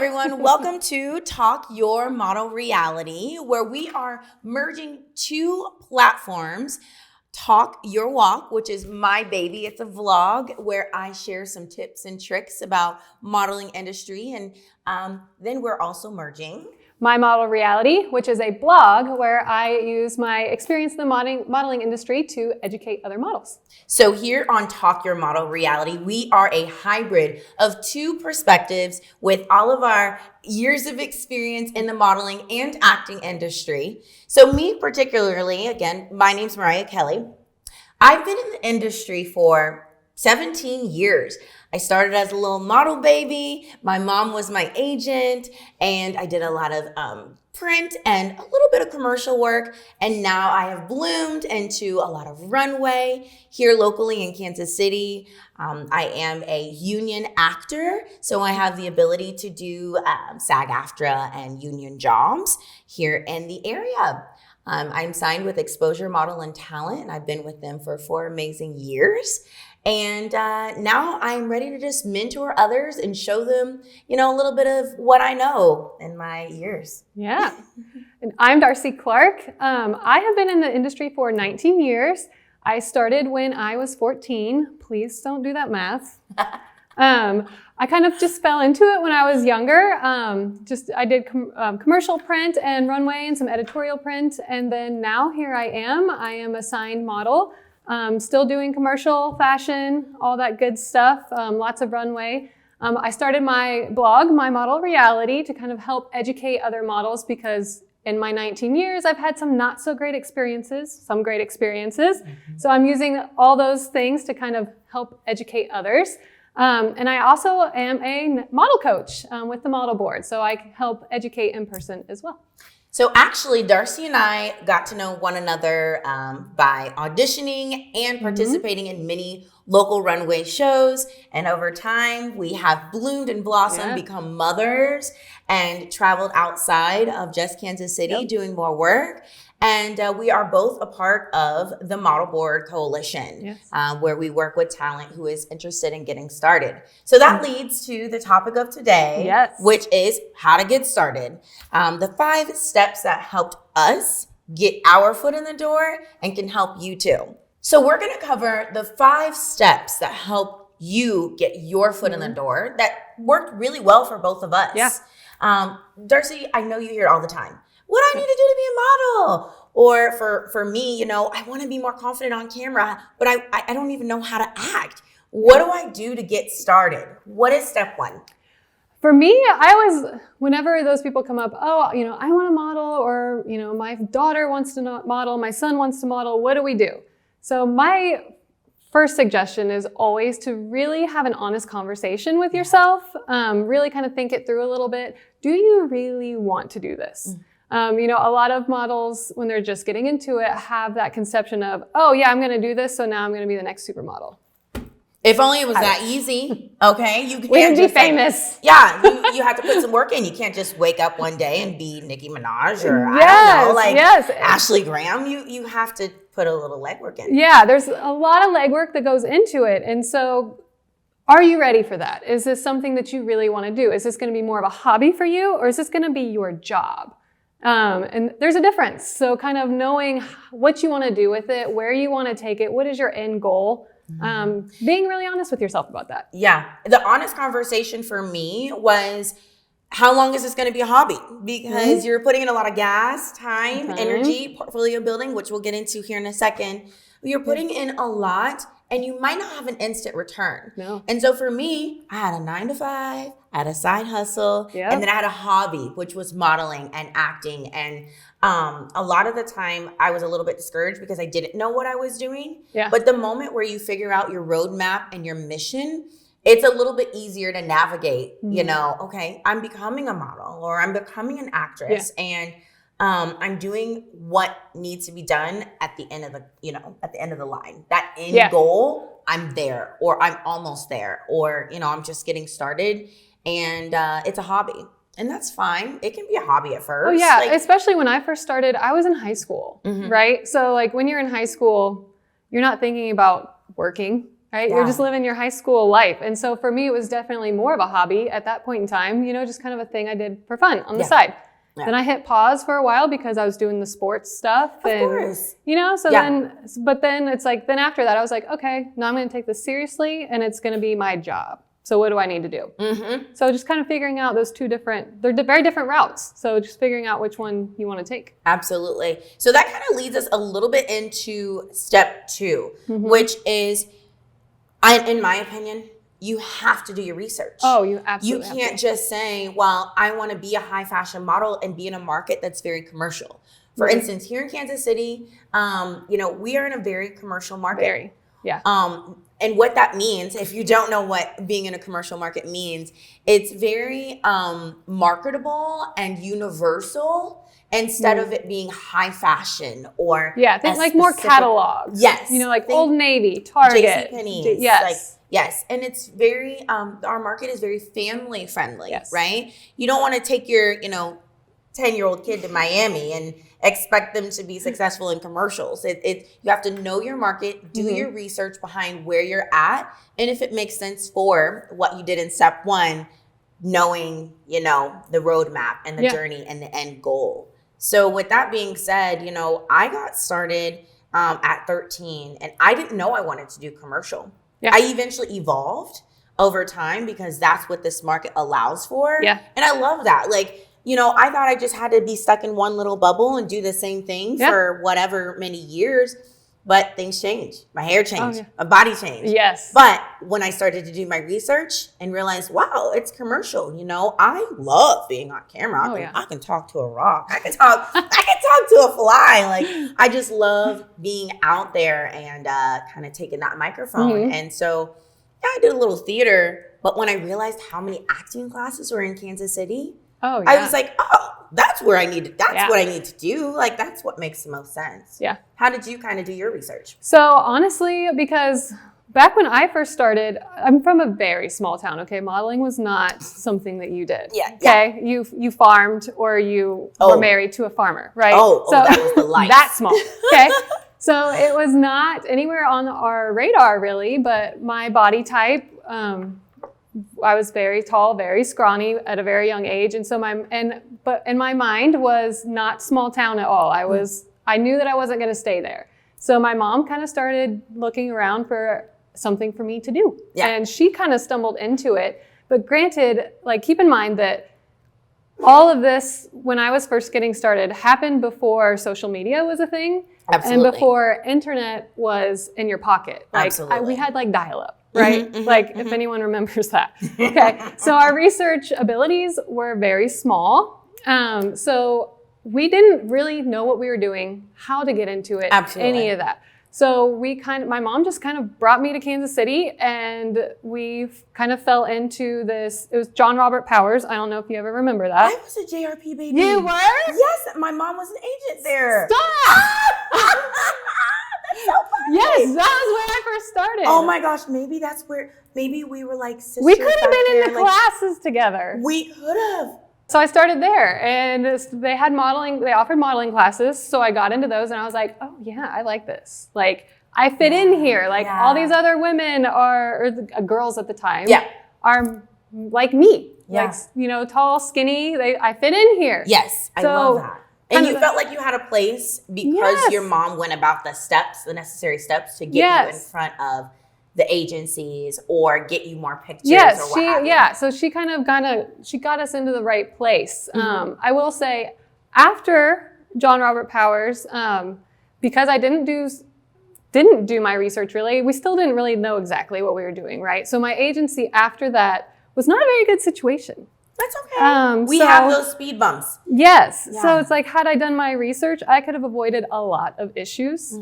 everyone. Welcome to Talk Your Model Reality, where we are merging two platforms. Talk Your Walk, which is my baby. It's a vlog where I share some tips and tricks about modeling industry. And then we're also merging My Model Reality, which is a blog where I use my experience in the modeling industry to educate other models. So here on Talk Your Model Reality, we are a hybrid of two perspectives with all of our years of experience in the modeling and acting industry. So me particularly, again, my name's Mariah Kelly. I've been in the industry for 17 years. I started as a little model baby. My mom was my agent, and I did a lot of print and a little bit of commercial work. And now I have bloomed into a lot of runway here locally in Kansas City. I am a union actor, so I have the ability to do SAG-AFTRA and union jobs here in the area. I'm signed with Exposure Model and Talent, and I've been with them for 4 amazing years. And now I'm ready to just mentor others and show them, a little bit of what I know in my years. Yeah. And I'm Darcy Clark. I have been in the industry for 19 years. I started when I was 14. Please don't do that math. I kind of just fell into it when I was younger. I did commercial print and runway and some editorial print. And then now here I am a signed model. Still doing commercial, fashion, all that good stuff, lots of runway. I started my blog, My Model Reality, to kind of help educate other models because in my 19 years, I've had some not so great experiences, some great experiences. Mm-hmm. So I'm using all those things to kind of help educate others. And I also am a model coach with the Model Board, so I help educate in person as well. So actually, Darcy and I got to know one another by auditioning and participating in many local runway shows. And over time, we have bloomed and blossomed, become mothers, and traveled outside of just Kansas City doing more work. And we are both a part of the Model Board Coalition, where we work with talent who is interested in getting started. So that leads to the topic of today, which is how to get started. The 5 steps that helped us get our foot in the door and can help you too. So we're going to cover the 5 steps that help you get your foot in the door that worked really well for both of us. Yeah. Darcy, I know you hear it all the time. What I need to do to be a model? Or for me, I want to be more confident on camera, but I don't even know how to act. What do I do to get started? What is step 1? For me, whenever those people come up, I want to model, or, my daughter wants to model, my son wants to model, what do we do? So my first suggestion is always to really have an honest conversation with yourself, really kind of think it through a little bit. Do you really want to do this? A lot of models, when they're just getting into it, have that conception of, I'm going to do this, so now I'm going to be the next supermodel. If only it was that easy, okay? You can't We'd be famous. you have to put some work in. You can't just wake up one day and be Nicki Minaj or I don't know, Ashley Graham. You have to put a little legwork in. Yeah, there's a lot of legwork that goes into it. And so are you ready for that? Is this something that you really want to do? Is this going to be more of a hobby for you, or is this going to be your job? And there's a difference. So kind of knowing what you want to do with it, where you want to take it, what is your end goal? Being really honest with yourself about that. Yeah. The honest conversation for me was, how long is this going to be a hobby? Because you're putting in a lot of gas, time, energy, portfolio building, which we'll get into here in a second. You're putting in a lot, and you might not have an instant return. No. And so for me, I had a 9 to 5, I had a side hustle, and then I had a hobby, which was modeling and acting. And a lot of the time I was a little bit discouraged because I didn't know what I was doing. Yeah. But the moment where you figure out your roadmap and your mission, it's a little bit easier to navigate, okay, I'm becoming a model, or I'm becoming an actress, and I'm doing what needs to be done at the end of the line. That end goal, I'm there, or I'm almost there, or, I'm just getting started, and it's a hobby. And that's fine. It can be a hobby at first. Oh yeah, especially when I first started, I was in high school, right? So when you're in high school, you're not thinking about working. right? Yeah. You're just living your high school life. And so for me, it was definitely more of a hobby at that point in time, just kind of a thing I did for fun on the side. Yeah. Then I hit pause for a while because I was doing the sports stuff. Of course. But then it's like, then after that, I was like, okay, now I'm going to take this seriously and it's going to be my job. So what do I need to do? Mm-hmm. So just kind of figuring out those they're very different routes. So just figuring out which one you want to take. Absolutely. So that kind of leads us a little bit into step 2, which is, in my opinion, you have to do your research. Oh, you absolutely You can't just say, well, I want to be a high fashion model and be in a market that's very commercial. For instance, here in Kansas City, we are in a very commercial market. Very, yeah. And what that means, if you don't know what being in a commercial market means, it's very marketable and universal instead of it being high fashion or think like more catalogs. Yes. Like Old Navy, Target. JCPenney. Yes. Yes. And it's very, our market is very family friendly, Yes. right? You don't want to take your, 10-year-old kid to Miami and expect them to be successful in commercials. You have to know your market, do your research behind where you're at, and if it makes sense for what you did in step 1, knowing, the roadmap and the journey and the end goal. So with that being said, I got started at 13 and I didn't know I wanted to do commercial. Yeah. I eventually evolved over time because that's what this market allows for. Yeah. And I love that. I thought I just had to be stuck in one little bubble and do the same thing for whatever many years, but things changed. My hair changed, my body changed. Yes. But when I started to do my research and realized, wow, it's commercial. I love being on camera. I can talk to a rock. I can talk to a fly. I just love being out there and kind of taking that microphone. And so, I did a little theater, but when I realized how many acting classes were in Kansas City, I was like, oh, that's where I need to, that's what I need to do. That's what makes the most sense. Yeah. How did you kind of do your research? So honestly, because back when I first started, I'm from a very small town. Okay. Modeling was not something that you did. Yeah. Okay. Yeah. You farmed or you were married to a farmer, right? So that was the life. That small. Okay. So it was not anywhere on our radar really, but my body type, I was very tall, very scrawny at a very young age. And so but in my mind was not small town at all. I knew that I wasn't going to stay there. So my mom kind of started looking around for something for me to do. Yeah. And she kind of stumbled into it. But granted, keep in mind that all of this, when I was first getting started, happened before social media was a thing. Absolutely. And before internet was in your pocket. Absolutely. We had dial-up. Right? If anyone remembers that. Okay. So our research abilities were very small. So we didn't really know what we were doing, how to get into it, any of that. So my mom just kind of brought me to Kansas City and we kind of fell into this. It was John Robert Powers. I don't know if you ever remember that. I was a JRP baby. You were? Yes. My mom was an agent there. Stop! That's so funny. Yes, that was where I first started. Oh my gosh, maybe we were sisters. We could have been in the classes together. We could have. So I started there and they offered modeling classes. So I got into those and I was like, oh yeah, I like this. I fit in here. All these other women or the girls at the time are like me. Yeah. Tall, skinny. I fit in here. Yes, I love that. And you felt like you had a place because your mom went about the necessary steps to get you in front of the agencies or get you more pictures or what have you. So she she got us into the right place. I will say after John Robert Powers, because I didn't do my research really, we still didn't really know exactly what we were doing, right? So my agency after that was not a very good situation. That's okay. We have those speed bumps. Yes. Yeah. So it's had I done my research, I could have avoided a lot of issues.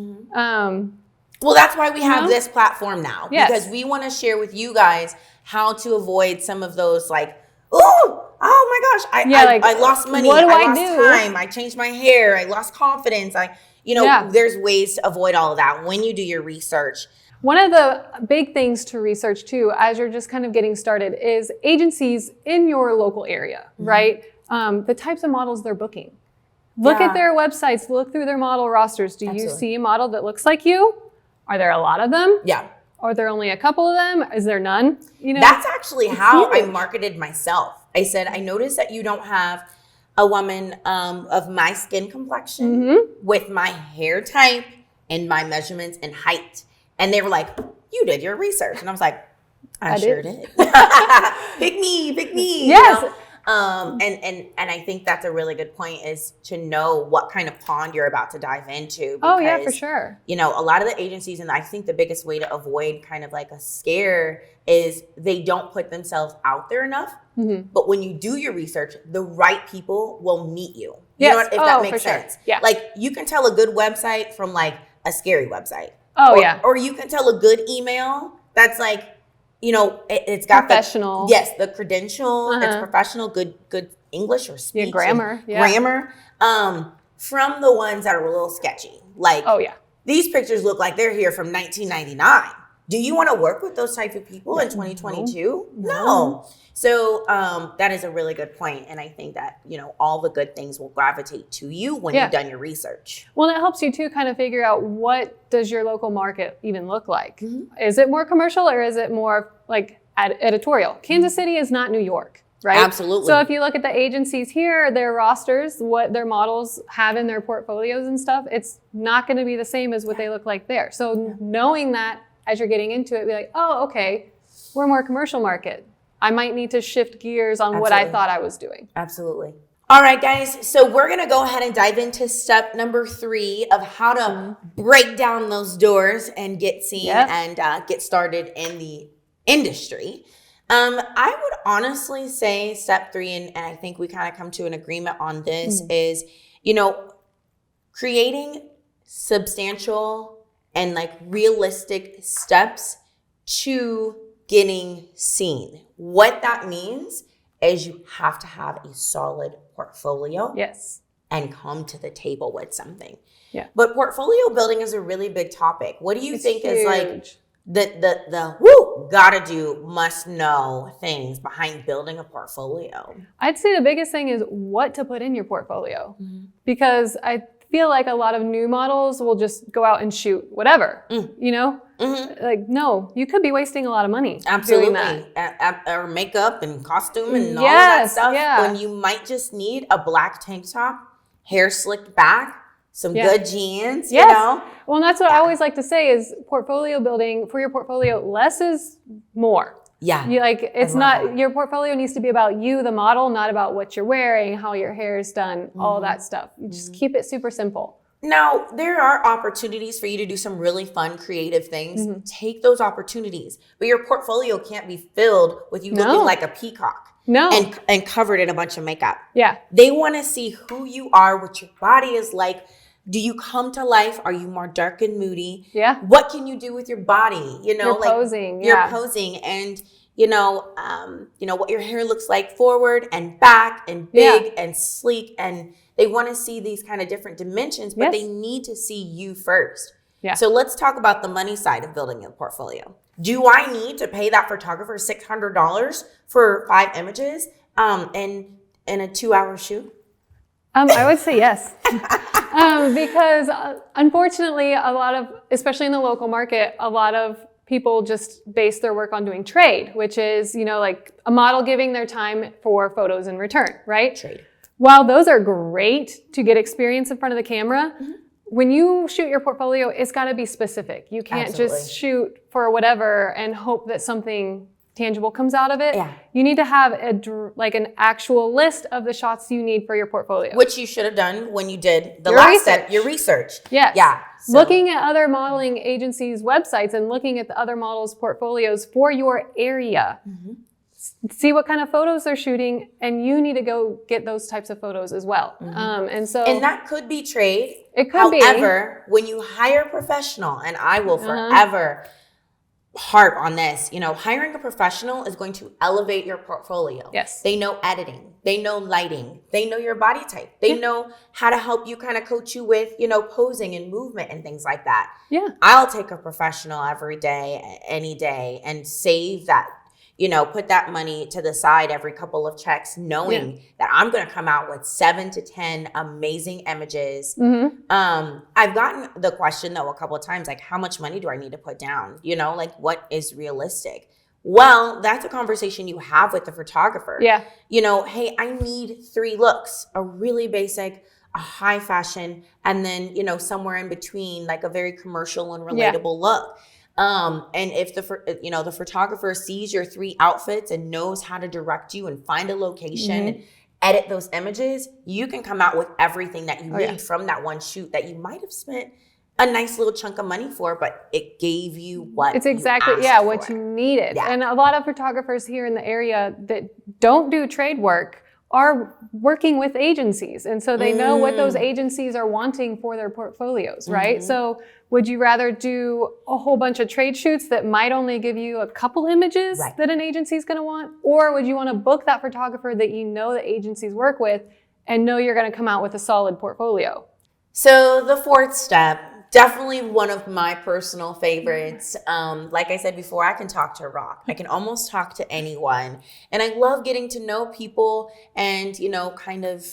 Well, that's why we have this platform now. Yes. Because we want to share with you guys how to avoid some of those oh my gosh, I lost money. What do I lost time. I changed my hair. I lost confidence. There's ways to avoid all of that when you do your research. One of the big things to research too, as you're just kind of getting started, is agencies in your local area, right? The types of models they're booking. Look at their websites, look through their model rosters. Do you see a model that looks like you? Are there a lot of them? Yeah. Are there only a couple of them? Is there none? You know, That's actually how I huge. marketed myself. I said, I noticed that you don't have a woman of my skin complexion Mm-hmm. with my hair type and my measurements and height. And they were like, you did your research. And I was like, I sure did. Pick me. Yes. You know? And I think that's a really good point, is to know what kind of pond you're about to dive into. Because, Oh, yeah, for sure. you know, a lot of the agencies, and I think the biggest way to avoid kind of like a scare is they don't put themselves out there enough. Mm-hmm. But when you do your research, the right people will meet you. You Yes. know what, if Oh, that for makes sure. sense. Yeah. Like, you can tell a good website from like a scary website. Oh, Or- yeah. Or you can tell a good email that's like, you know, it's got Professional. the credential, it's Uh-huh. professional, good English or speech. and grammar, yeah. Grammar. From the ones that are a little sketchy. Like, Oh, yeah. these pictures look like they're here from 1999. Do you want to work with those type of people in 2022? No. So that is a really good point. And I think that, you know, all the good things will gravitate to you when Yeah. you've done your research. Well, and it helps you too kind of figure out, what does your local market even look like? Mm-hmm. Is it more commercial, or is it more like editorial? Kansas City is not New York, right? Absolutely. So if you look at the agencies here, their rosters, what their models have in their portfolios and stuff, it's not going to be the same as what they look like there. So knowing that as you're getting into it, be like, oh, okay, we're more commercial market. I might need to shift gears on what I Absolutely. thought I was doing. Absolutely. All right, guys. So we're going to go ahead and dive into step number 3 of how to break down those doors and get seen Yep. and get started in the industry. I would honestly say step 3, and I think we kind of come to an agreement on this, is, you know, creating substantial and like realistic steps to getting seen. What that means is you have to have a solid portfolio Yes. and come to the table with something. Yeah. But portfolio building is a really big topic. What do you It's think is like huge. the gotta do, must know things behind building a portfolio? I'd say the biggest thing is what to put in your portfolio, Mm-hmm. because I feel like a lot of new models will just go out and shoot whatever, you know? Mm-hmm. Like, no, you could be wasting a lot of money Absolutely. doing that. Or makeup and costume and all of Yes, that stuff. yeah. When you might just need a black tank top, hair slicked back, some Yeah. good jeans, Yes. you know? Well, and that's what I always like to say is portfolio building for your portfolio, less is more. Yeah. You like, it's love not, that. your portfolio needs to be about you, the model, not about what you're wearing, how your hair is done, all that stuff. You just keep it super simple. Now, there are opportunities for you to do some really fun, creative things. Mm-hmm. Take those opportunities. But your portfolio can't be filled with you No. looking like a peacock No. and covered in a bunch of makeup. Yeah. They want to see who you are, what your body is like. Do you come to life? Are you more dark and moody? Yeah. What can you do with your body? You know, You're like posing, you're yeah. posing, and you know what your hair looks like forward and back and big and sleek, and they want to see these kind of different dimensions, but Yes. they need to see you first. Yeah. So let's talk about the money side of building a portfolio. Do I need to pay that photographer $600 for 5 images and a 2-hour shoot? I would say yes. Because unfortunately, a lot of, especially in the local market, a lot of people just base their work on doing trade, which is, you know, like a model giving their time for photos in return, right? Trade. While those are great to get experience in front of the camera, when you shoot your portfolio, it's got to be specific. You can't Absolutely. just shoot for whatever and hope that something tangible comes out of it. Yeah. You need to have an actual list of the shots you need for your portfolio. Which you should have done when you did the Your last step, research. your research. Yes. Yeah. So- Looking at other modeling agencies' websites and looking at the other models' portfolios for your area. See what kind of photos they're shooting, and you need to go get those types of photos as well. And that could be trade. It could be. However, when you hire a professional, and I will forever harp on this, you know, hiring a professional is going to elevate your portfolio. Yes. They know editing. They know lighting. They know your body type. They know how to help you kind of coach you with, you know, posing and movement and things like that. Yeah. I'll take a professional every day, any day, and save that. put that money to the side every couple of checks, knowing that I'm going to come out with 7 to 10 amazing images. I've gotten the question though a couple of times, like, how much money do I need to put down? Like, what is realistic? Well, that's a conversation you have with the photographer. Yeah. Hey, I need 3 looks, a really basic, a high fashion, and then, somewhere in between, like a very commercial and relatable look. And if the photographer sees your 3 outfits and knows how to direct you and find a location and edit those images, you can come out with everything that you need from that one shoot that you might have spent a nice little chunk of money for, but it gave you what it's exactly you asked what for. you needed. Yeah. And a lot of photographers here in the area that don't do trade work are working with agencies, and so they know what those agencies are wanting for their portfolios, right? So would you rather do a whole bunch of trade shoots that might only give you a couple images that an agency is going to want, or would you want to book that photographer that the agencies work with and know you're going to come out with a solid portfolio? So the 4th step, definitely one of my personal favorites. Like I said before, I can talk to a rock. I can almost talk to anyone. And I love getting to know people and, kind of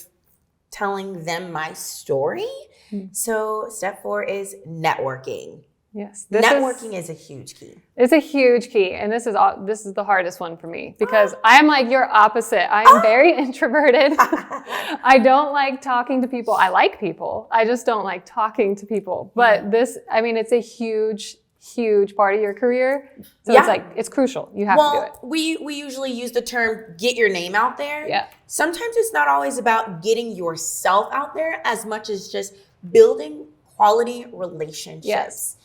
telling them my story. So step 4 is networking. Yes. Networking is a huge key. It's a huge key. And this is the hardest one for me because I'm like your opposite. I'm very introverted. I don't like talking to people. I like people. I just don't like talking to people. But it's a huge, huge part of your career. So it's crucial. You have to do it. We usually use the term get your name out there. Yeah. Sometimes it's not always about getting yourself out there as much as just building quality relationships. Yes.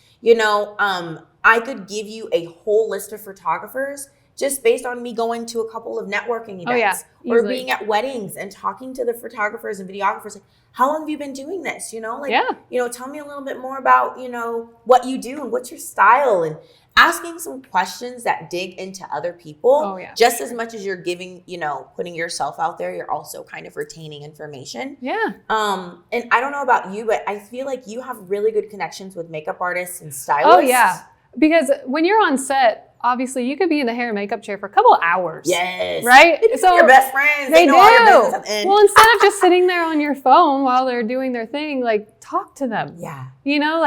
I could give you a whole list of photographers just based on me going to a couple of networking events or being at weddings and talking to the photographers and videographers. Like, how long have you been doing this? Tell me a little bit more about, what you do and what's your style, and asking some questions that dig into other people. Just as much as you're giving, putting yourself out there, you're also kind of retaining information. Yeah. And I don't know about you, but I feel like you have really good connections with makeup artists and stylists. Oh yeah. Because when you're on set, obviously you could be in the hair and makeup chair for a couple of hours. Yes. Right? So your best friends. They know do. all your business. Well, instead of just sitting there on your phone while they're doing their thing, like talk to them. Yeah.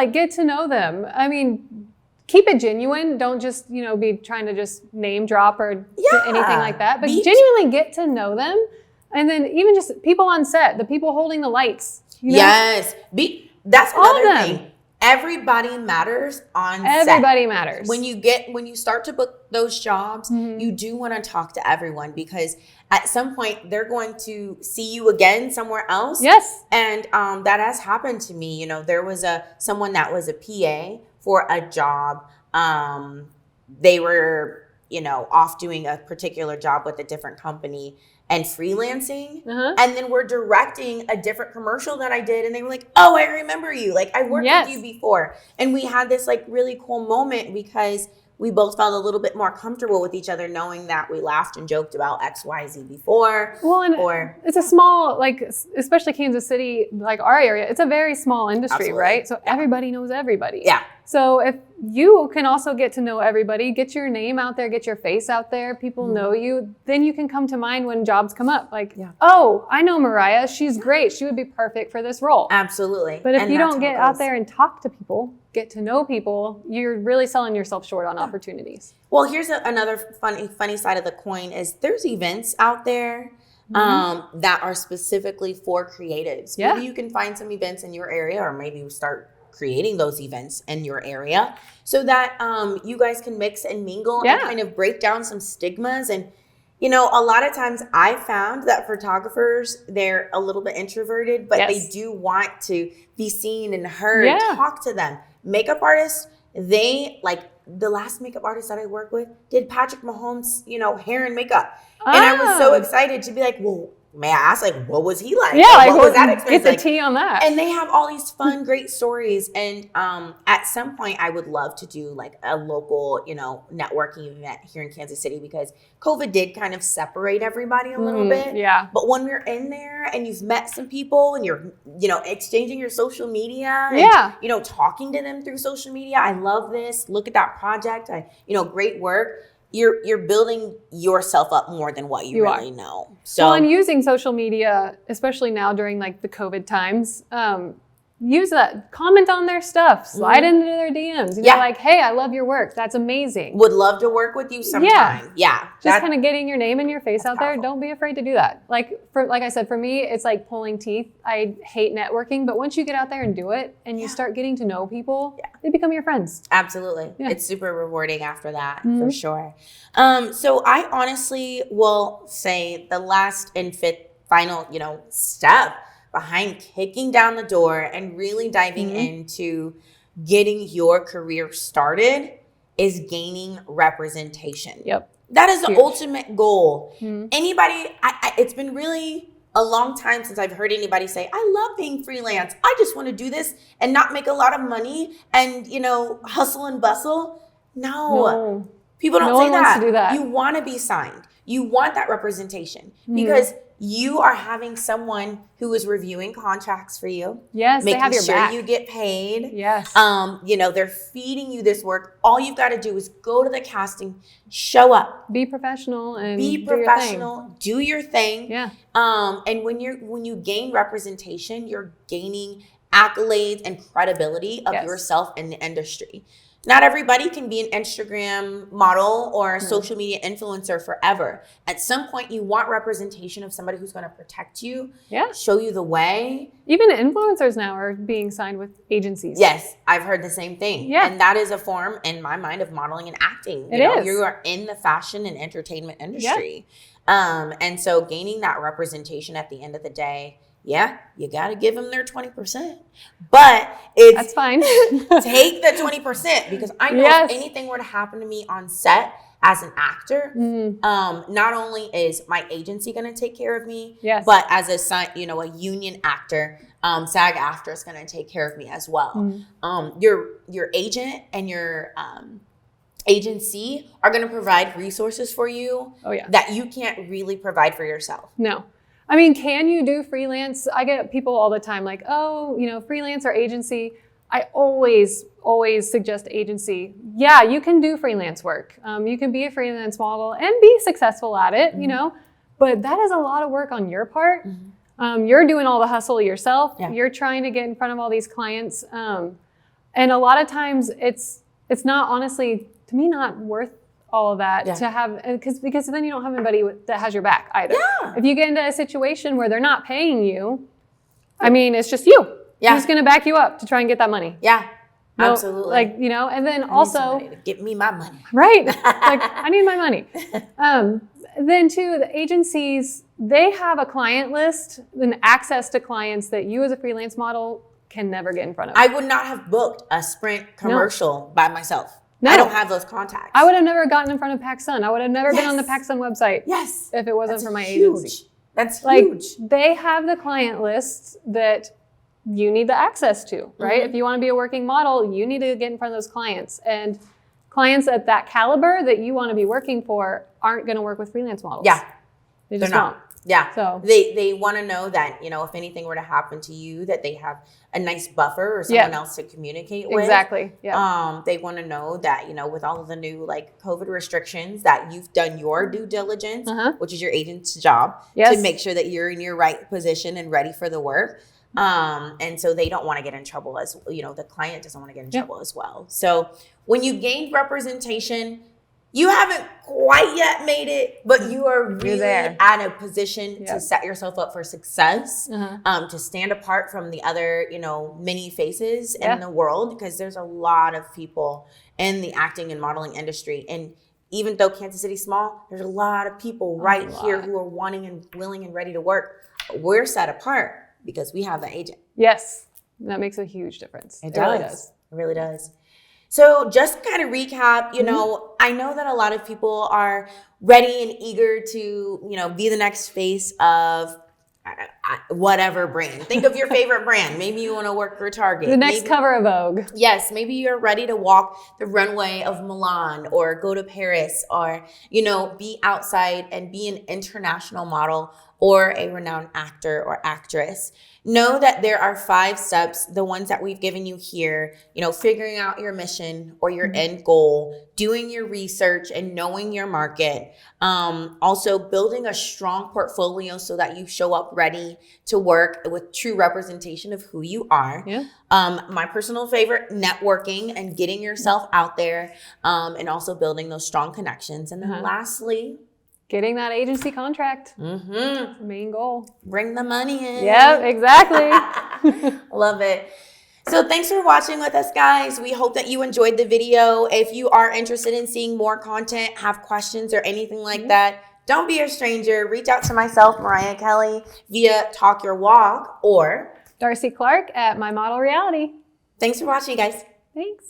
Get to know them. I mean, keep it genuine. Don't just, be trying to just name drop or anything like that. But genuinely get to know them. And then even just people on set, the people holding the lights. Yes. That's another thing. Everybody matters on set. Everybody matters. When you start to book those jobs, you do want to talk to everyone, because at some point they're going to see you again somewhere else. Yes. And that has happened to me. There was someone that was a PA for a job. They were, off doing a particular job with a different company and freelancing. And then we're directing a different commercial that I did. And they were like, oh, I remember you. Like, I worked with you before. And we had this really cool moment because we both felt a little bit more comfortable with each other, knowing that we laughed and joked about XYZ before. Well, and it's a small, especially Kansas City, our area, it's a very small industry, right? So everybody knows everybody. Yeah. So if you can also get to know everybody, get your name out there, get your face out there, people know you, then you can come to mind when jobs come up. Oh, I know Mariah. She's great. She would be perfect for this role. Absolutely. But if you don't get out there and talk to people, get to know people, you're really selling yourself short on opportunities. Well, here's another funny side of the coin is there's events out there that are specifically for creatives. Yeah. Maybe you can find some events in your area, or maybe you start creating those events in your area so that you guys can mix and mingle and kind of break down some stigmas. And a lot of times I found that photographers, they're a little bit introverted, but they do want to be seen and heard. Talk to them. Makeup artists, they the last makeup artist that I worked with did Patrick Mahomes, hair and makeup. And I was so excited to be like, well, may I ask, what was he like? Yeah, what was that experience get the tea on that. And they have all these fun, great stories. And at some point, I would love to do a local, networking event here in Kansas City, because COVID did kind of separate everybody a little bit. Yeah. But when you're in there and you've met some people and you're, exchanging your social media, and, talking to them through social media, I love this. Look at that project. Great work. you're building yourself up more than what you really know. So well, and using social media, especially now during like the COVID times, use that, comment on their stuff, slide into their DMs. You know, like, hey, I love your work. That's amazing. Would love to work with you sometime. Yeah. Just kind of getting your name and your face out powerful. there. Don't be afraid to do that. Like I said, for me, it's like pulling teeth. I hate networking, but once you get out there and do it and you start getting to know people, they become your friends. Absolutely. Yeah. It's super rewarding after that, for sure. So I honestly will say the last and final, step behind kicking down the door and really diving into getting your career started is gaining representation. Yep. That is the ultimate goal. Anybody, it's been really a long time since I've heard anybody say, I love being freelance. I just want to do this and not make a lot of money and, hustle and bustle. No. People don't say that. Wants to do that. You want to be signed. You want that representation because you are having someone who is reviewing contracts for you. Yes, making they have your sure back. You get paid. Yes. They're feeding you this work. All you've got to do is go to the casting, show up. Be professional and do your thing. Yeah. And when you gain representation, you're gaining accolades and credibility of yourself in the industry. Not everybody can be an Instagram model or a social media influencer forever. At some point, you want representation of somebody who's going to protect you, show you the way. Even influencers now are being signed with agencies. Yes, I've heard the same thing. Yeah. And that is a form, in my mind, of modeling and acting. It is. You are in the fashion and entertainment industry. And so gaining that representation at the end of the day, you got to give them their 20%. But that's fine. Take the 20% because I know if anything were to happen to me on set as an actor, not only is my agency going to take care of me, but as a union actor, SAG-AFTRA is going to take care of me as well. Your agent and your agency are going to provide resources for you that you can't really provide for yourself. No. I mean, can you do freelance? I get people all the time like, freelance or agency. I always suggest agency. Yeah, you can do freelance work. You can be a freelance model and be successful at it, but that is a lot of work on your part. You're doing all the hustle yourself. Yeah. You're trying to get in front of all these clients. And a lot of times it's not, honestly, to me, not worth all of that to have, because then you don't have anybody that has your back either. Yeah. If you get into a situation where they're not paying you, I mean, it's just you. Yeah. Who's going to back you up to try and get that money? Yeah, absolutely. And then also to get me my money. Right. I need my money. Then too, the agencies, they have a client list and access to clients that you as a freelance model can never get in front of. I would not have booked a Sprint commercial by myself. No. I don't have those contacts. I would have never gotten in front of PacSun. I would have never been on the PacSun website. Yes. If it wasn't for my agency. That's huge. They have the client lists that you need the access to, right? If you want to be a working model, you need to get in front of those clients. And clients at that caliber that you want to be working for aren't going to work with freelance models. Yeah. They just won't. Yeah. So they want to know that, if anything were to happen to you, that they have a nice buffer or someone else to communicate with. Exactly. Yeah. They want to know that, with all of the new COVID restrictions, that you've done your due diligence, which is your agent's job, to make sure that you're in your right position and ready for the work. And so they don't want to get in trouble as, the client doesn't want to get in trouble as well. So when you gain representation, you haven't quite yet made it, but you are really at a position to set yourself up for success, to stand apart from the other, many faces in the world, because there's a lot of people in the acting and modeling industry. And even though Kansas City's small, there's a lot of people here who are wanting and willing and ready to work. We're set apart because we have the agent. Yes, that makes a huge difference. It really does. It really does. So just to kind of recap, I know that a lot of people are ready and eager to, be the next face of whatever brand. Think of your favorite brand. Maybe you want to work for Target. The next Maybe, cover of Vogue. yes, maybe you're ready to walk the runway of Milan or go to Paris or, be outside and be an international model or a renowned actor or actress. Know that there are 5 steps, the ones that we've given you here, figuring out your mission or your end goal, doing your research and knowing your market. Also building a strong portfolio so that you show up ready to work with true representation of who you are. Yeah. My personal favorite, networking and getting yourself out there, and also building those strong connections. And then lastly, getting that agency contract. mm-hmm, That's the main goal. bring the money in. Yep, exactly. Love it. So thanks for watching with us, guys. We hope that you enjoyed the video. If you are interested in seeing more content, have questions or anything like that, don't be a stranger. Reach out to myself, Mariah Kelly, via Talk Your Walk or Darcy Clark at My Model Reality. thanks for watching, guys. Thanks.